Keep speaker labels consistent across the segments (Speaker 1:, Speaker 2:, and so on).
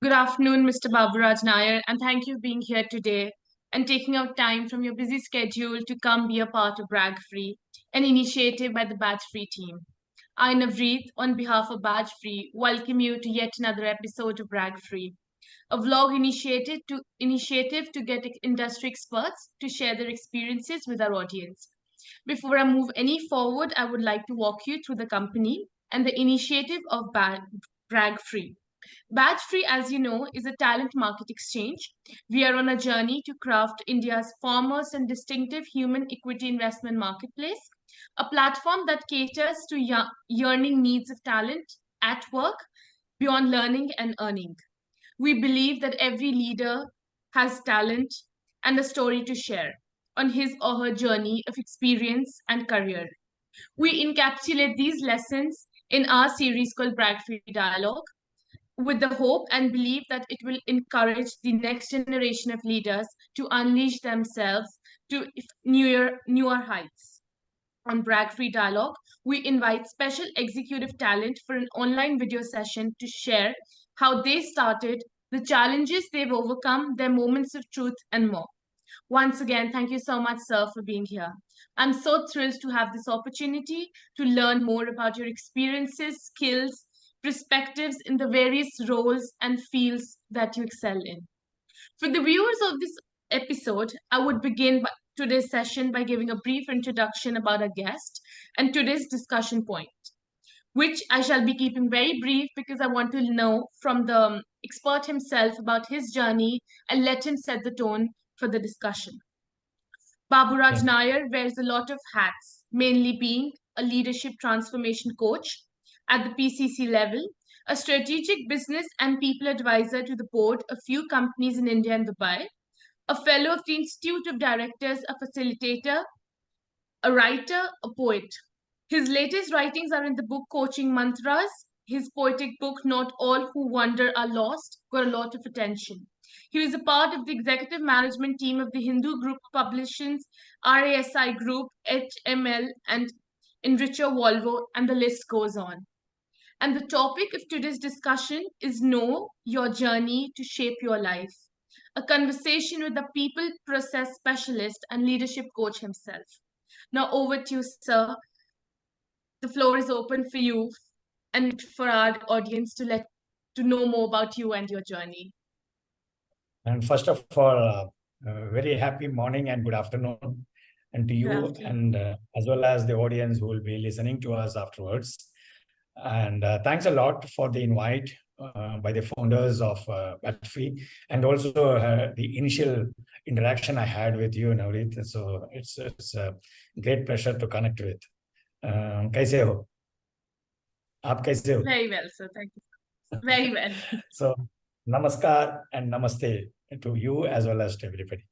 Speaker 1: Good afternoon, Mr. BabuRaj Nair, and thank you for being here today and taking out time from your busy schedule to come be a part of Brag Free, an initiative by the Badge Free team. I, Navreet, on behalf of Badge Free, welcome you to yet another episode of Brag Free, a vlog initiative to get industry experts to share their experiences with our audience. Before I move any forward, I would like to walk you through the company and the initiative of Brag Free. Badge Free, as you know, is a talent market exchange. We are on a journey to craft India's foremost and distinctive human equity investment marketplace, a platform that caters to yearning needs of talent at work, beyond learning and earning. We believe that every leader has talent and a story to share on his or her journey of experience and career. We encapsulate these lessons in our series called Brag Free Dialogue, with the hope and belief that it will encourage the next generation of leaders to unleash themselves to newer heights. On Brag Free Dialogue, we invite special executive talent for an online video session to share how they started, the challenges they've overcome, their moments of truth, and more. Once again, thank you so much, sir, for being here. I'm so thrilled to have this opportunity to learn more about your experiences, skills, perspectives in the various roles and fields that you excel in. For the viewers of this episode, I would begin today's session by giving a brief introduction about our guest and today's discussion point, which I shall be keeping very brief because I want to know from the expert himself about his journey and let him set the tone for the discussion. BabuRaj Nair wears a lot of hats, mainly being a leadership transformation coach at the PCC level, a strategic business and people advisor to the board of few companies in India and Dubai, a fellow of the Institute of Directors, a facilitator, a writer, a poet. His latest writings are in the book Coaching Mantras. His poetic book, Not All Who Wander Are Lost, got a lot of attention. He was a part of the executive management team of the Hindu Group Publishings, RASI Group, HML, and Enricher Volvo, and the list goes on. And the topic of today's discussion is Know Your Journey to Shape Your Life, a conversation with a people process specialist and leadership coach himself. Now over to you, sir. The floor is open for you and for our audience to know more about you and your journey.
Speaker 2: And first of all, very happy morning and good afternoon, and to you and as well as the audience who will be listening to us afterwards. And thanks a lot for the invite by the founders of Badge Free, and also the initial interaction I had with you, Navreet. So it's a great pleasure to connect with. कैसे हो? आप कैसे हो?
Speaker 1: Very well, sir. Thank you. Very well.
Speaker 2: So, namaskar and namaste to you as well as to everybody.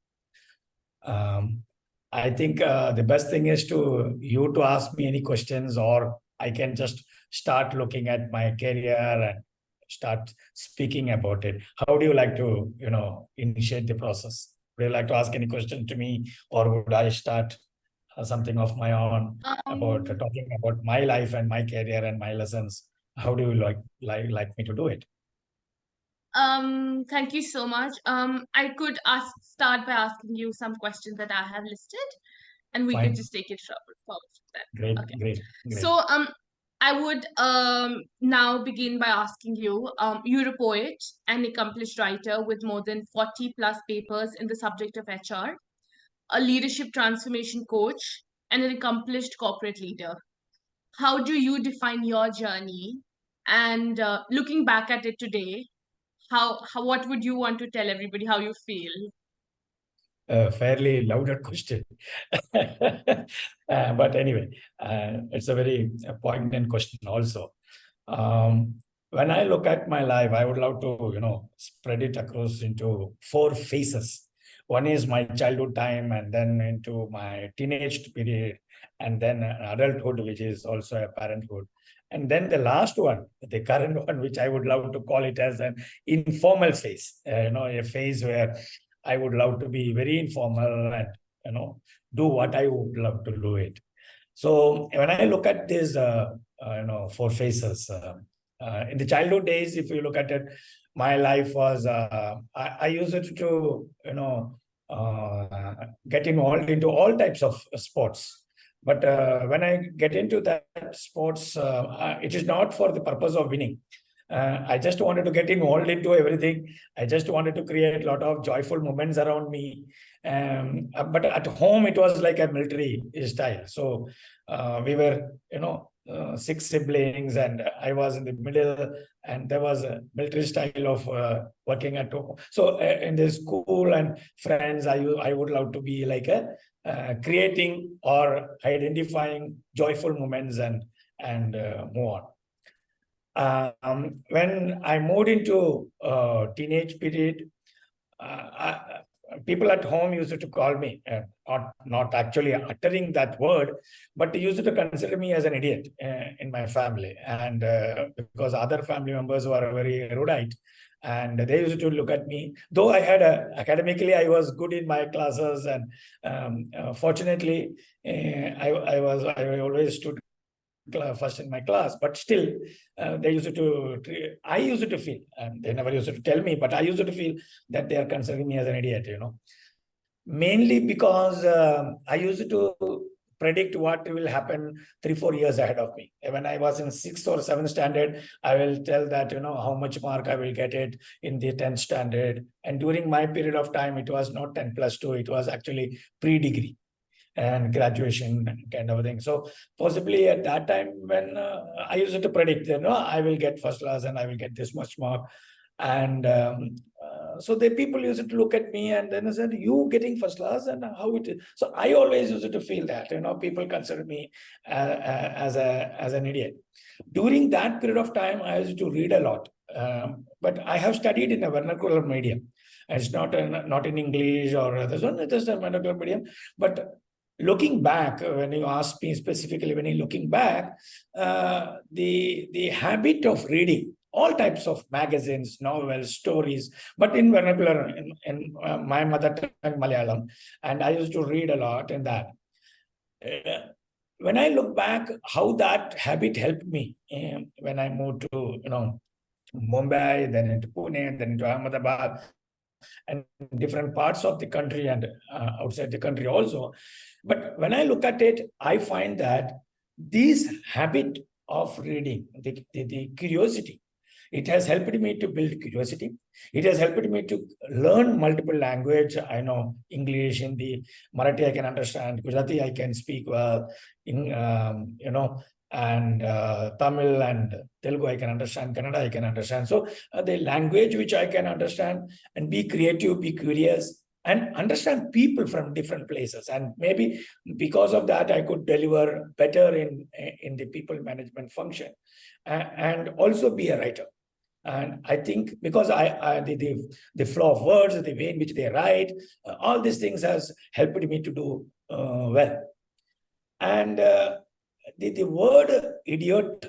Speaker 2: I think the best thing is to ask me any questions, or I can just start looking at my career and start speaking about it. How do you like to, initiate the process? Would you like to ask any question to me, or would I start something of my own about talking about my life and my career and my lessons? How do you like me to do it?
Speaker 1: Thank you so much. I could start by asking you some questions that I have listed, and we could just take it forward from that.
Speaker 2: Great.
Speaker 1: So, I would now begin by asking you, you're a poet, an accomplished writer with more than 40 plus papers in the subject of HR, a leadership transformation coach, and an accomplished corporate leader. How do you define your journey? And looking back at it today, what would you want to tell everybody how you feel?
Speaker 2: Fairly loaded question. But anyway, it's a very poignant question also. When I look at my life, I would love to, spread it across into 4 phases. One is my childhood time, and then into my teenage period, and then adulthood, which is also a parenthood. And then the last one, the current one, which I would love to call it as an informal phase, a phase where I would love to be very informal and, do what I would love to do it. So when I look at these, 4 phases, in the childhood days, if you look at it, my life was, I used it to, get involved into all types of sports. But when I get into that sports, it is not for the purpose of winning. I just wanted to get involved into everything. I just wanted to create a lot of joyful moments around me. But at home, it was like a military style. So we were, six siblings, and I was in the middle, and there was a military style of working at home. So in the school and friends, I would love to be like a creating or identifying joyful moments and move on. When I moved into teenage period, people at home used to call me, not actually uttering that word, but they used to consider me as an idiot in my family. And because other family members were very erudite, and they used to look at me, though I had academically, I was good in my classes, and fortunately, I always stood first in my class, but still I used to feel, and they never used to tell me, but I used to feel that they are considering me as an idiot, mainly because I used to predict what will happen 3-4 years ahead of me. When I was in 6th or 7th standard, I will tell that, how much mark I will get it in the 10th standard. And during my period of time, it was not 10 plus 2, it was actually pre-degree and graduation kind of thing. So possibly at that time, when I used to predict, I will get first class and I will get this much mark. And so the people used to look at me and then I said, you getting first class, and how it is. So I always used to feel that, people consider me as an idiot. During that period of time, I used to read a lot. But I have studied in a vernacular medium. It's not in English or this one, it's just a vernacular medium. But looking back, when you ask me specifically, looking back, the habit of reading all types of magazines, novels, stories, but in vernacular, in my mother tongue, Malayalam, and I used to read a lot in that. When I look back, how that habit helped me when I moved to, Mumbai, then into Pune, then into Ahmedabad, and different parts of the country and outside the country also. But when I look at it, I find that this habit of reading, the curiosity, it has helped me to build curiosity. It has helped me to learn multiple language. I know English, Hindi, Marathi I can understand, Gujarati I can speak well, and Tamil and Telugu I can understand, Kannada I can understand. So the language which I can understand, and be creative, be curious, and understand people from different places. And maybe because of that, I could deliver better in the people management function, and also be a writer. And I think because the flow of words, the way in which they write, all these things has helped me to do well. And the word idiot,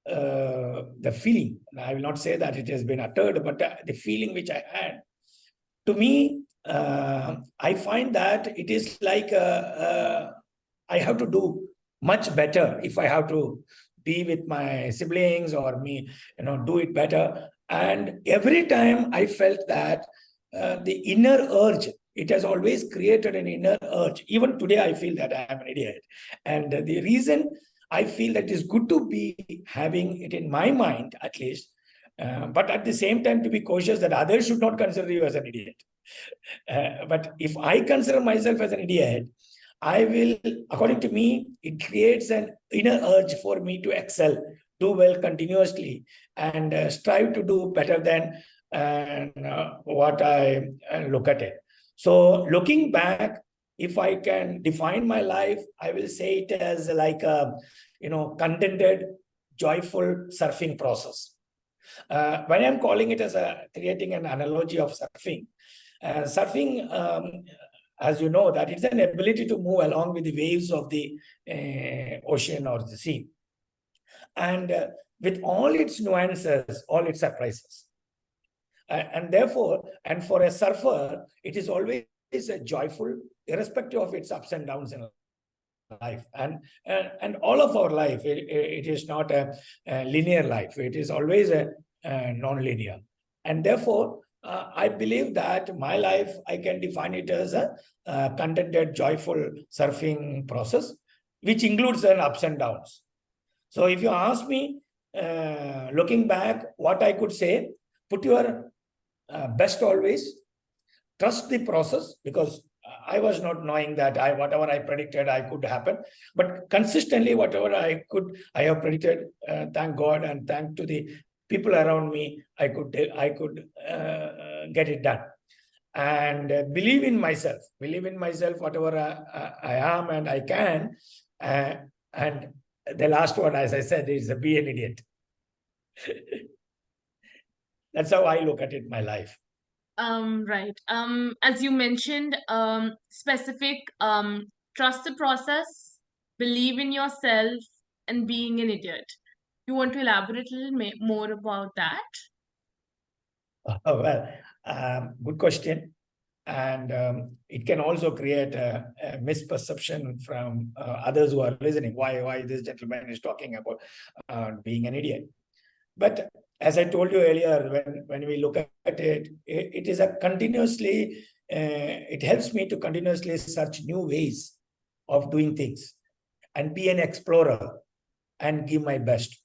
Speaker 2: the feeling, I will not say that it has been uttered, but the feeling which I had, to me, I find that it is like I have to do much better if I have to be with my siblings or me, do it better. And every time I felt that the inner urge, it has always created an inner urge. Even today, I feel that I am an idiot. And the reason I feel that it is good to be having it in my mind, at least, but at the same time, to be cautious that others should not consider you as an idiot. But if I consider myself as an idiot, I will, according to me, it creates an inner urge for me to excel, do well continuously, and strive to do better than what I look at it. So looking back, if I can define my life, I will say it as like a, contented, joyful surfing process. When I'm calling it as creating an analogy of surfing, surfing, as you know, that it's an ability to move along with the waves of the ocean or the sea. And with all its nuances, all its surprises. And therefore, and for a surfer, it is always a joyful, irrespective of its ups and downs in life. And all of our life, it is not a linear life. It is always a non-linear. And therefore, I believe that my life, I can define it as a contented, joyful surfing process, which includes an ups and downs. So if you ask me, looking back, what I could say, put your best always, trust the process, because I was not knowing that whatever I predicted I could happen, but consistently whatever I have predicted, thank God and thank to the people around me, I could get it done. And believe in myself, whatever I am and I can. And the last one, as I said, is be an idiot. That's how I look at it, my life.
Speaker 1: Right. As you mentioned, specific, trust the process, believe in yourself, and being an idiot. You want to elaborate a little more about that?
Speaker 2: Well, good question. And it can also create a misperception from others who are listening. Why this gentleman is talking about being an idiot? But as I told you earlier, when we look at it, it is a continuously, it helps me to continuously search new ways of doing things and be an explorer and give my best.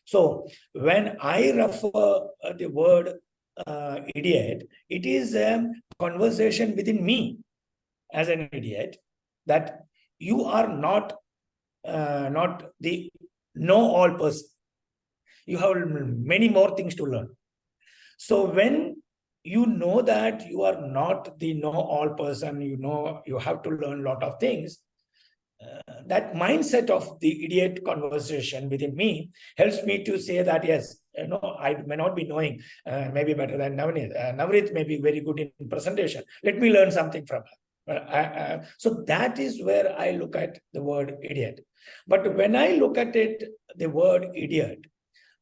Speaker 2: So when I refer the word idiot, it is a conversation within me as an idiot, that you are not the know-all person. You have many more things to learn. So when you know that you are not the know-all person, you have to learn a lot of things. That mindset of the idiot conversation within me helps me to say that, yes, I may not be knowing, maybe better than Navneet. Navneet may be very good in presentation. Let me learn something from her. So that is where I look at the word idiot. But when I look at it, the word idiot,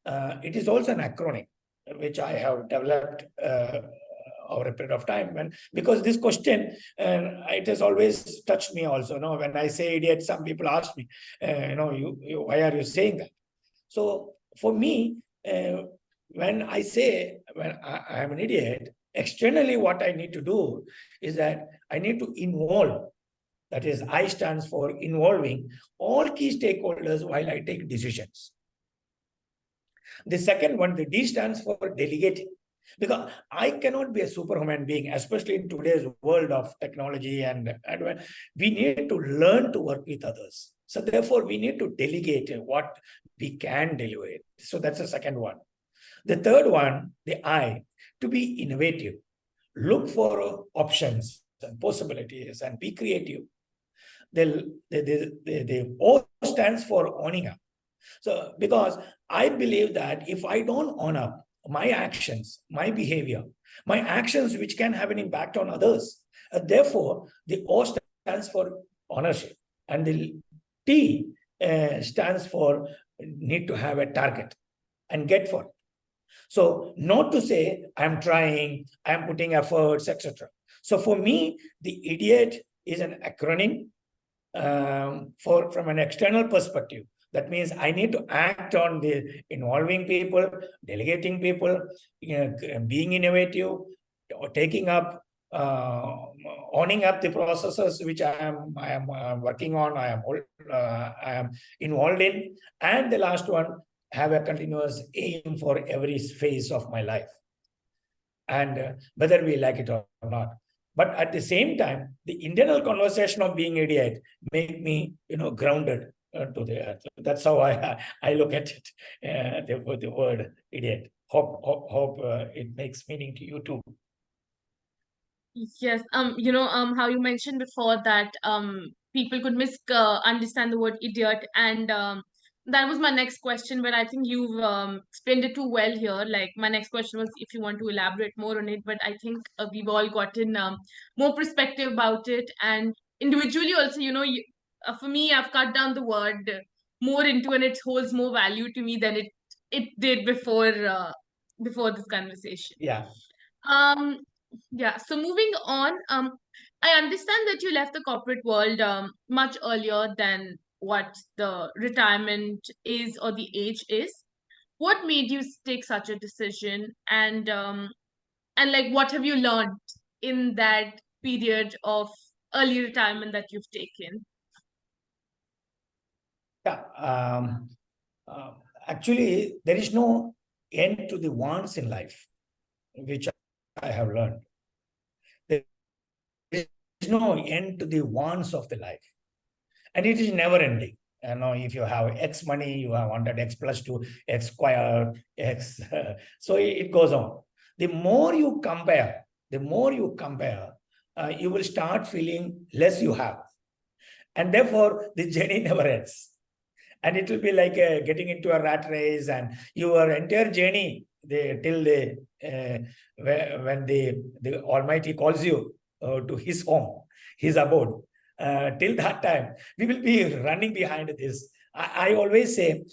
Speaker 2: it is also an acronym which I have developed over a period of time. Because this question, it has always touched me also. When I say idiot, some people ask me, why are you saying that? So for me, when I say I am an idiot, externally what I need to do is that I need to involve. That is, I stands for involving all key stakeholders while I take decisions. The second one, the D stands for delegating. Because I cannot be a superhuman being, especially in today's world of technology and we need to learn to work with others. So therefore, we need to delegate what we can deliver. So that's the second one. The third one, the I, to be innovative, look for options and possibilities and be creative. The O stands for owning up. So because I believe that if I don't own up my actions, my behavior, my actions which can have an impact on others, therefore the O stands for ownership, and the T stands for need to have a target and get for it. So not to say I'm trying, I'm putting efforts, etc. So for me, the idiot is an acronym from an external perspective. That means I need to act on the involving people, delegating people, being innovative, or taking up, owning up the processes which I am working on, I am involved in. And the last one, have a continuous aim for every phase of my life. And whether we like it or not. But at the same time, the internal conversation of being idiot make me, grounded to the earth. That's how I look at it. The word idiot. Hope it makes meaning to you too.
Speaker 1: Yes. How you mentioned before that people could understand the word idiot, and that was my next question. But I think you've explained it too well here. Like, my next question was if you want to elaborate more on it, but I think we've all gotten more perspective about it, and individually also. For me, I've cut down the word more into, and it holds more value to me than it did before this conversation.
Speaker 2: Yeah.
Speaker 1: Um, yeah, so moving on, I understand that you left the corporate world much earlier than what the retirement is or the age is. What made you take such a decision, and like what have you learned in that period of early retirement that you've taken?
Speaker 2: Yeah. Uh, Actually, there is no end to the wants in life, which I have learned. There is no end to the wants of the life, and it is never ending. If you have X money, you have wanted X plus 2, X squared, X. So it goes on. The more you compare, you will start feeling less you have. And therefore, the journey never ends. And it will be like getting into a rat race, and your entire journey till when the Almighty calls you to His home, His abode. Till that time, we will be running behind this. I always say,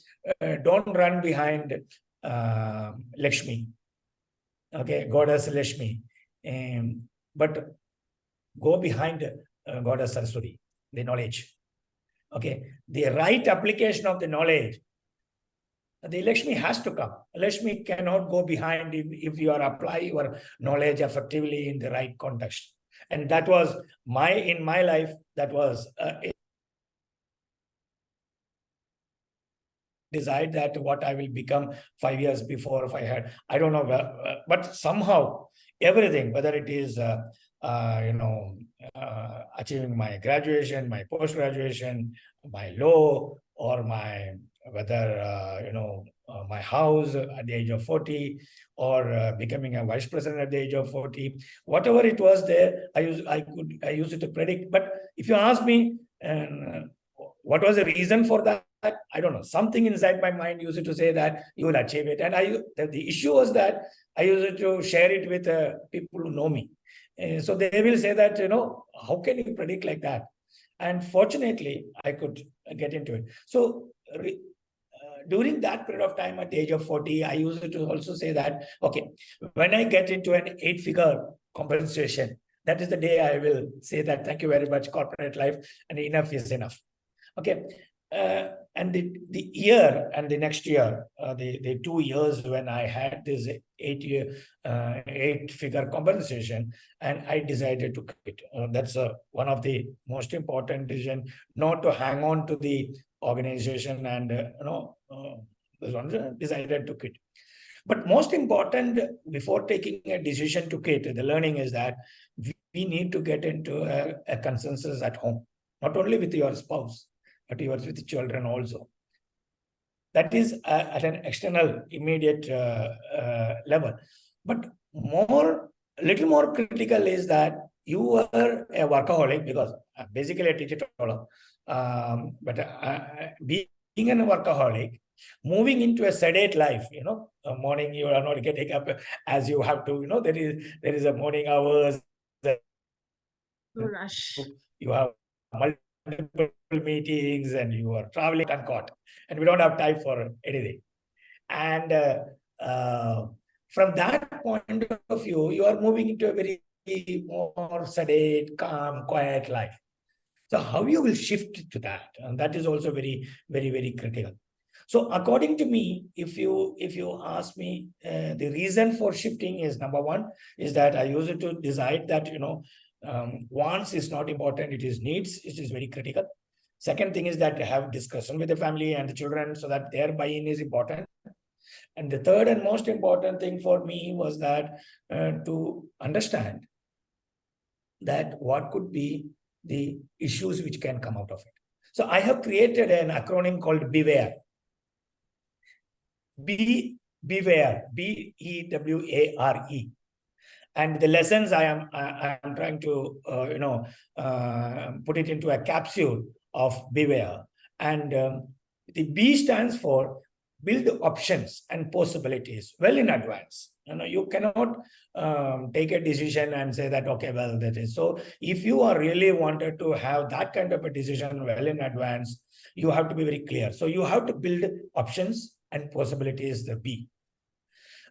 Speaker 2: don't run behind Lakshmi, okay, Goddess Lakshmi, but go behind Goddess Saraswati, the knowledge. Okay, the right application of the knowledge, the Lakshmi has to come. Lakshmi cannot go behind if you are apply your knowledge effectively in the right context. And that was in my life, that was decide that what I will become 5 years before, if I had, I don't know, but somehow everything, whether it is achieving my graduation, my post-graduation, my law, or my my house at the age of 40, or becoming a vice president at the age of 40, whatever it was there, I used it to predict. But if you ask me, what was the reason for that? I don't know. Something inside my mind used to say that you will achieve it. And the issue was that I used to share it with people who know me. So they will say that, how can you predict like that? And fortunately, I could get into it. So during that period of time at the age of 40, I used to also say that, okay, when I get into an 8-figure compensation, that is the day I will say that, thank you very much, corporate life, and enough is enough. Okay. And the year and the next year, the 2 years when I had this 8-figure compensation, and I decided to quit. That's one of the most important decision, not to hang on to the organization, and this one decided to quit. But most important, before taking a decision to quit, the learning is that we need to get into a consensus at home, not only with your spouse, but yours with children also. That is at an external, immediate level. But little more critical is that you are a workaholic, because basically a teacher, being a workaholic, moving into a sedate life, morning you are not getting up as you have to, there is a morning hours,
Speaker 1: Rush.
Speaker 2: you have multiple meetings, and you are traveling and caught, and we don't have time for anything. And from that point of view, you are moving into a very more sedate, calm, quiet life. So how you will shift to that, and that is also very, very, very critical. So according to me, if you ask me, the reason for shifting is, number one, is that I use it to decide that, wants is not important, it is needs, it is very critical. Second thing is that have discussion with the family and the children, so that their buy-in is important. And the third and most important thing for me was that to understand that what could be the issues which can come out of it. So I have created an acronym called BEWARE. BEWARE, BEWARE. And the lessons I am trying to put it into a capsule of BEWARE. And the B stands for build options and possibilities well in advance. You cannot take a decision and say that, okay, well, that is. So if you are really wanted to have that kind of a decision well in advance, you have to be very clear. So you have to build options and possibilities, the B.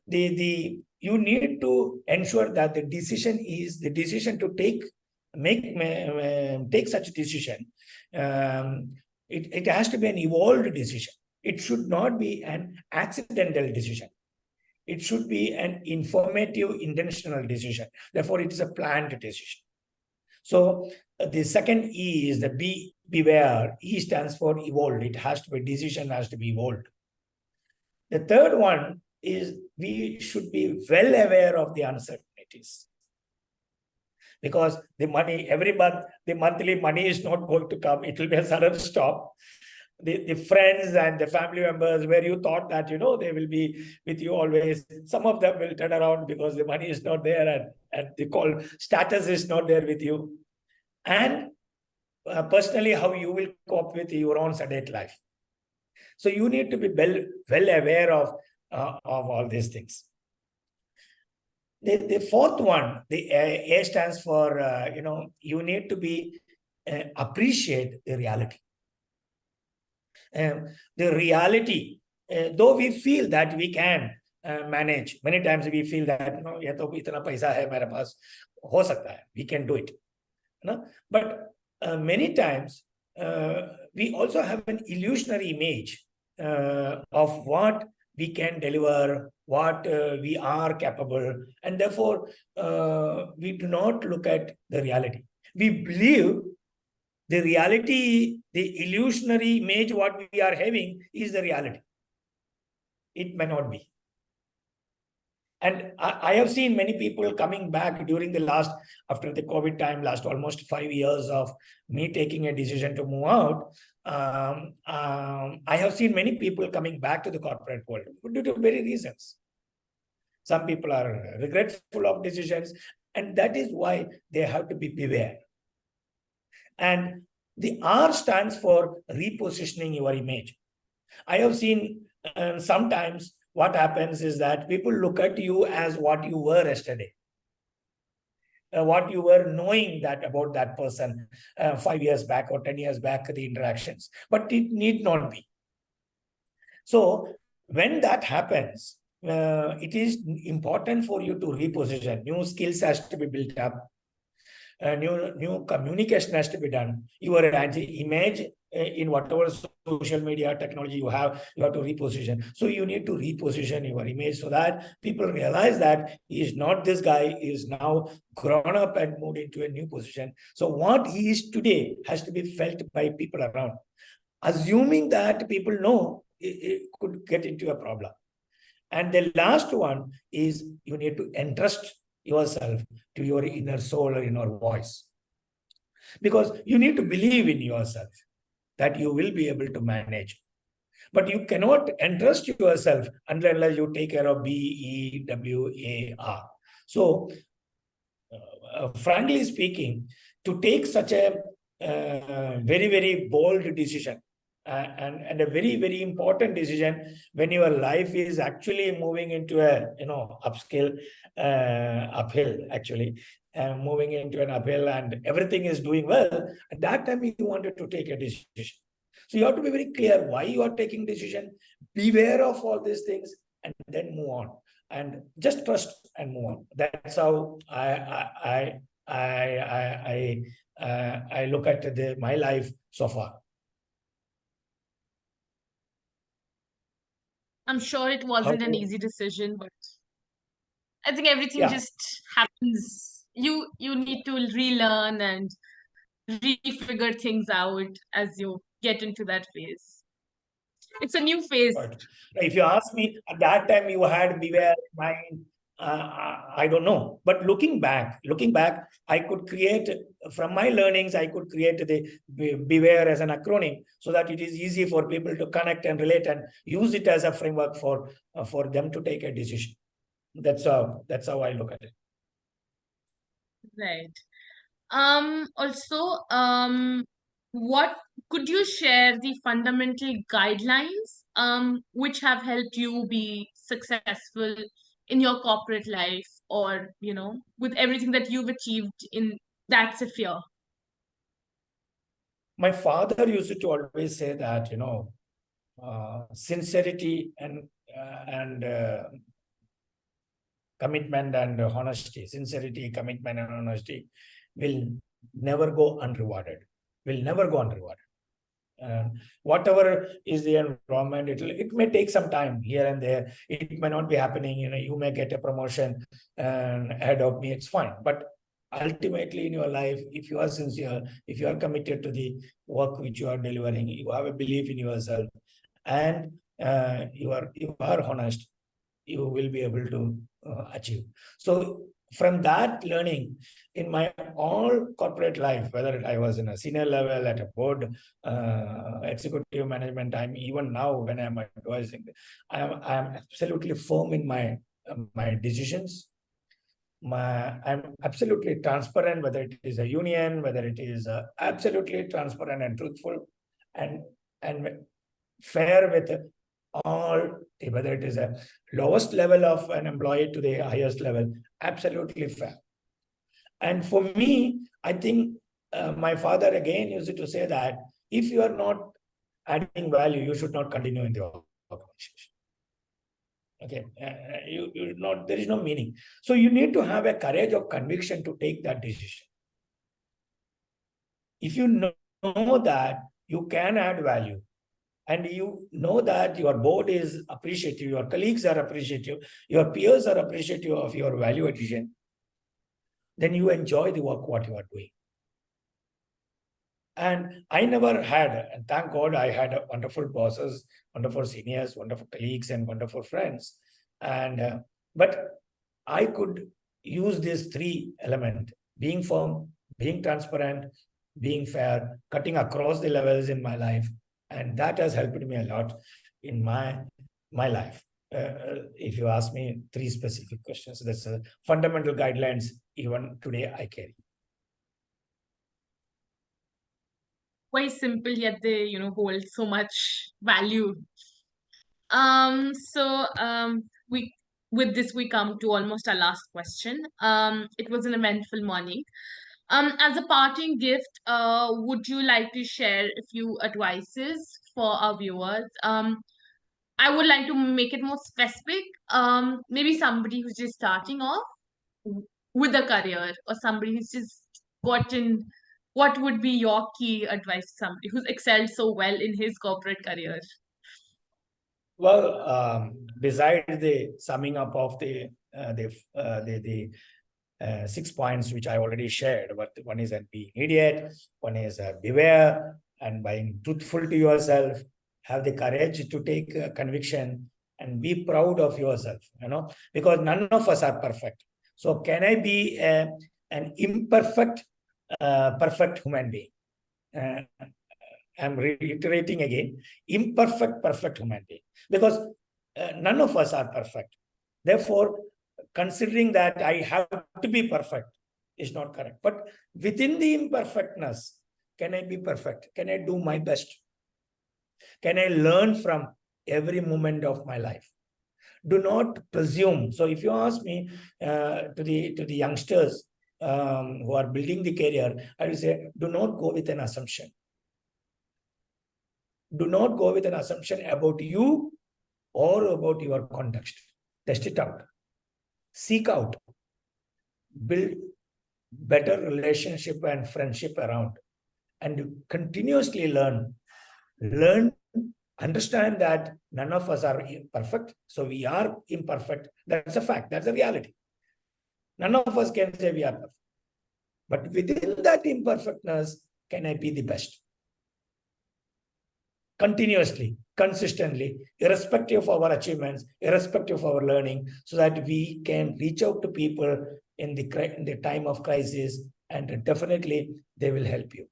Speaker 2: You need to ensure that the decision to take such a decision. It has to be an evolved decision. It should not be an accidental decision. It should be an informative, intentional decision. Therefore, it is a planned decision. So the second E is the beware. E stands for evolved. It has to be, decision has to be evolved. The third one is we should be well aware of the uncertainties. Because the money, every month, the monthly money is not going to come. It will be a sudden stop. The friends and the family members where you thought that, they will be with you always, some of them will turn around because the money is not there and the call status is not there with you. And personally, how you will cope with your own sedate life. So you need to be well aware of all these things. The fourth one, the A stands for, you need to be appreciate the reality. The reality, though we feel that we can manage, many times we feel that, ye to itna paisa hai mere paas, ho sakta hai, we can do it. But many times we also have an illusionary image of what we can deliver, what we are capable, and therefore we do not look at the reality. We believe the reality, the illusionary image what we are having is the reality. It may not be. And I have seen many people coming back during the after the COVID time, last almost 5 years of me taking a decision to move out. I have seen many people coming back to the corporate world due to many reasons. Some people are regretful of decisions, and that is why they have to be beware. And the R stands for repositioning your image. I have seen sometimes what happens is that people look at you as what you were yesterday. What you were knowing that about that person 5 years back or 10 years back, the interactions. But it need not be. So when that happens, it is important for you to reposition. New skills has to be built up. New communication has to be done. Your image in whatever social media technology you have to reposition. So you need to reposition your image so that people realize that he is not this guy, he is now grown up and moved into a new position. So what he is today has to be felt by people around. Assuming that people know, it could get into a problem. And the last one is you need to entrust yourself to your inner soul or inner voice. Because you need to believe in yourself that you will be able to manage. But you cannot entrust yourself unless you take care of BEWAR. So, frankly speaking, to take such a very, very bold decision, and a very, very important decision when your life is actually moving into a uphill actually, moving into an uphill and everything is doing well. At that time you wanted to take a decision. So you have to be very clear why you are taking decision, beware of all these things, and then move on and just trust and move on. That's how I look at my life so far.
Speaker 1: I'm sure it wasn't an easy decision, but I think everything just happens. You need to relearn and refigure things out as you get into that phase. It's a new phase.
Speaker 2: Right. If you ask me, at that time you had beware mind. I don't know, but looking back, I could create from my learnings. I could create the beware as an acronym so that it is easy for people to connect and relate and use it as a framework for them to take a decision. That's how I look at it.
Speaker 1: Right. Also, what could you share the fundamental guidelines which have helped you be successful in your corporate life, or with everything that you've achieved in that sphere?
Speaker 2: My father used to always say that sincerity and commitment and honesty, sincerity, commitment and honesty will never go unrewarded. Whatever is the environment, it may take some time here and there. It may not be happening. You may get a promotion and ahead of me. It's fine. But ultimately in your life, if you are sincere, if you are committed to the work which you are delivering, you have a belief in yourself, and you are honest, you will be able to achieve. So from that learning in my all corporate life, whether I was in a senior level, at a board, executive management time, even now when I'm advising, I am absolutely firm in my decisions. I'm absolutely transparent, whether it is a union, whether it is absolutely transparent and truthful, and fair with all, whether it is a lowest level of an employee to the highest level, absolutely fair. And for me, I think my father again used to say that if you are not adding value, you should not continue in the organization. Okay, there is no meaning. So you need to have a courage of conviction to take that decision. If you know that you can add value, and you know that your board is appreciative, your colleagues are appreciative, your peers are appreciative of your value addition, then you enjoy the work what you are doing. And I never had, and thank God I had wonderful bosses, wonderful seniors, wonderful colleagues, and wonderful friends. And but I could use these three elements: being firm, being transparent, being fair, cutting across the levels in my life. And that has helped me a lot in my life. If you ask me three specific questions, that's fundamental guidelines even today I carry.
Speaker 1: Quite simple, yet they hold so much value. So we with this we come to almost our last question. It was an eventful morning. As a parting gift, would you like to share a few advices for our viewers? I would like to make it more specific. Maybe somebody who's just starting off with a career, or somebody who's just gotten. What would be your key advice to somebody who's excelled so well in his corporate career?
Speaker 2: Well, besides the summing up of the 6 points which I already shared, but one is being idiot, one is beware, and being truthful to yourself, have the courage to take conviction, and be proud of yourself, because none of us are perfect. So can I be an imperfect, perfect human being? I'm reiterating again, imperfect, perfect human being, because none of us are perfect. Therefore, considering that I have to be perfect is not correct. But within the imperfectness, can I be perfect? Can I do my best? Can I learn from every moment of my life? Do not presume. So if you ask me to the youngsters who are building the career, I will say, do not go with an assumption. Do not go with an assumption about you or about your context. Test it out. Seek out. Build better relationship and friendship around. And continuously learn. Learn, understand that none of us are perfect. So we are imperfect. That's a fact. That's a reality. None of us can say we are perfect. But within that imperfectness, can I be the best? Continuously, consistently, irrespective of our achievements, irrespective of our learning, so that we can reach out to people in the time of crisis, and definitely they will help you.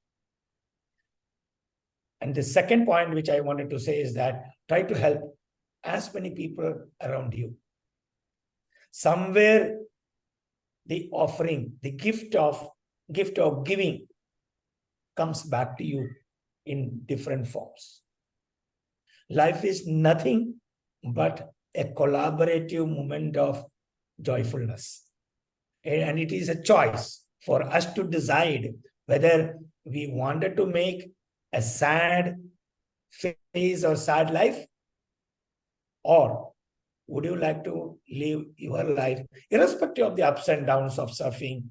Speaker 2: And the second point which I wanted to say is that try to help as many people around you. Somewhere the offering, the gift of giving comes back to you in different forms. Life is nothing but a collaborative moment of joyfulness. And it is a choice for us to decide whether we wanted to make a sad phase or sad life, or would you like to live your life, irrespective of the ups and downs of surfing,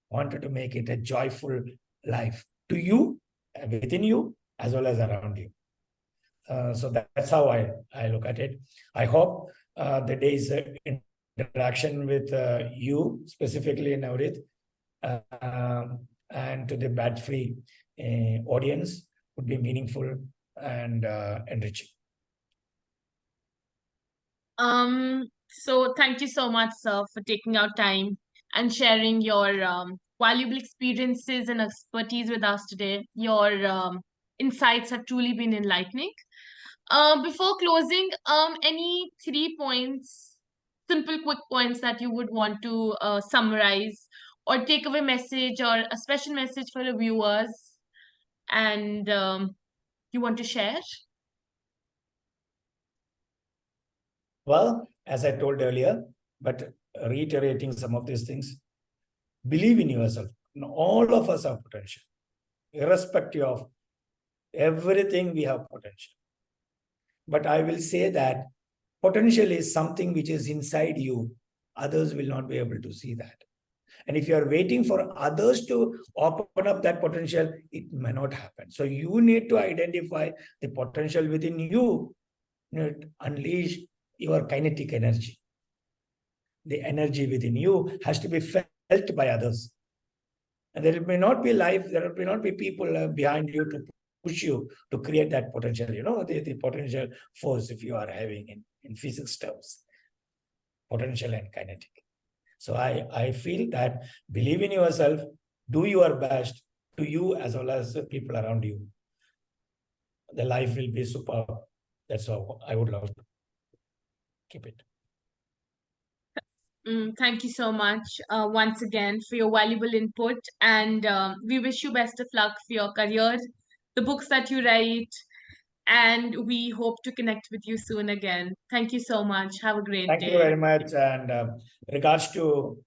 Speaker 2: wanted to make it a joyful life to you, within you, as well as around you. So that's how I look at it. I hope the day's interaction with you, specifically Navrit, and to the bat-free audience would be meaningful and enriching.
Speaker 1: So thank you so much, sir, for taking out time and sharing your valuable experiences and expertise with us today. Your insights have truly been enlightening. Before closing, any 3 points, simple, quick points that you would want to summarize or take away message or a special message for the viewers and you want to share?
Speaker 2: Well, as I told earlier, but reiterating some of these things, believe in yourself. All of us have potential, irrespective of everything, we have potential. But I will say that potential is something which is inside you. Others will not be able to see that. And if you are waiting for others to open up that potential, it may not happen. So you need to identify the potential within you. You know, unleash your kinetic energy. The energy within you has to be felt by others. And there may not be life, there may not be people behind you to push you to create that potential, the potential force if you are having in physics terms, potential and kinetic. So I feel that believe in yourself, do your best to you as well as the people around you. The life will be superb. That's how I would love to keep it.
Speaker 1: Thank you so much once again for your valuable input. And we wish you best of luck for your career, the books that you write, and we hope to connect with you soon again. Thank you so much. Have a great
Speaker 2: Thank
Speaker 1: day.
Speaker 2: you very much. And regards to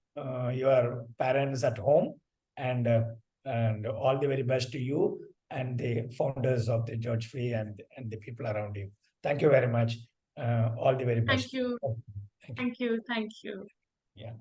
Speaker 2: your parents at home, and all the very best to you and the founders of the George Free and the people around you. Thank you very much. All the very best.
Speaker 1: Thank you.
Speaker 2: Thank you.
Speaker 1: Thank you. Thank you.
Speaker 2: Yeah.